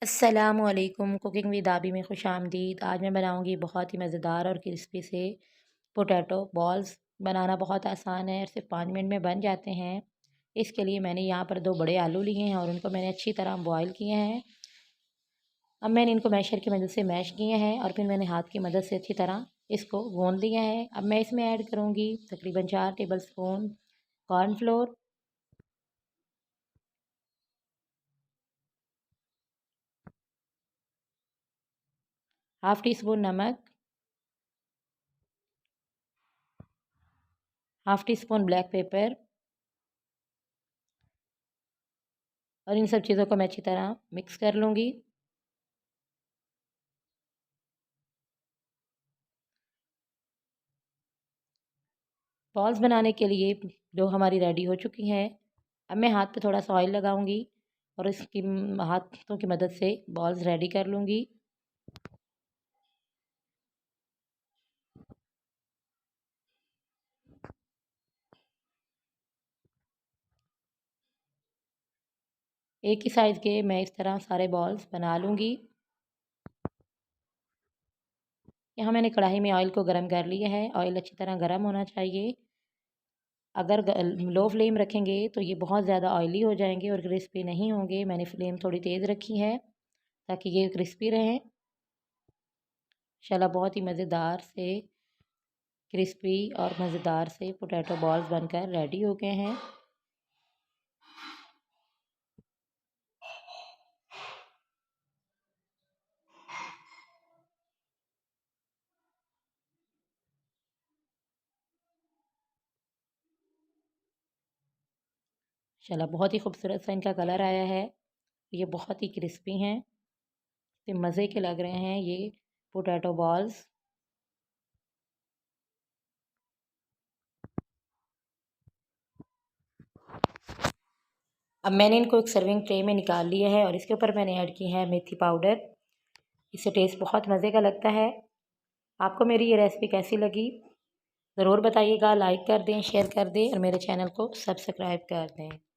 अस्सलामुअलैकुम। Cooking with आबी में खुशामदीद। आज मैं बनाऊंगी बहुत ही मज़ेदार और क्रिस्पी से पोटैटो बॉल्स। बनाना बहुत आसान है और सिर्फ 5 मिनट में बन जाते हैं। इसके लिए मैंने यहाँ पर 2 बड़े आलू लिए हैं और उनको मैंने अच्छी तरह बॉईल किए हैं। अब मैंने इनको मैशर की मदद से मैश किए हैं और फिर मैंने हाथ की मदद से अच्छी तरह इसको गूँध लिया है। अब मैं इसमें ऐड करूँगी तकरीबन 4 tablespoon cornflour, half teaspoon नमक, half teaspoon black pepper और इन सब चीज़ों को मैं अच्छी तरह मिक्स कर लूँगी। बॉल्स बनाने के लिए डो हमारी रेडी हो चुकी है। अब मैं हाथ पे थोड़ा सा ऑयल लगाऊंगी और इसकी हाथों की मदद से बॉल्स रेडी कर लूँगी। एक ही साइज़ के मैं इस तरह सारे बॉल्स बना लूँगी। यहाँ मैंने कढ़ाई में ऑयल को गर्म कर लिया है। ऑयल अच्छी तरह गर्म होना चाहिए। अगर लो फ्लेम रखेंगे तो ये बहुत ज़्यादा ऑयली हो जाएंगे और क्रिस्पी नहीं होंगे। मैंने फ्लेम थोड़ी तेज़ रखी है ताकि ये क्रिस्पी रहें। इंशाल्लाह बहुत ही मज़ेदार से क्रिस्पी और मज़ेदार से पोटैटो बॉल्स बनकर रेडी हो गए हैं। माशाल्लाह बहुत ही खूबसूरत सा इनका कलर आया है। ये बहुत ही क्रिस्पी हैं, ये मज़े के लग रहे हैं ये पोटैटो बॉल्स। अब मैंने इनको एक सर्विंग ट्रे में निकाल लिया है और इसके ऊपर मैंने ऐड की है मेथी पाउडर। इससे टेस्ट बहुत मज़े का लगता है। आपको मेरी ये रेसिपी कैसी लगी ज़रूर बताइएगा। लाइक कर दें, शेयर कर दें और मेरे चैनल को सब्सक्राइब कर दें।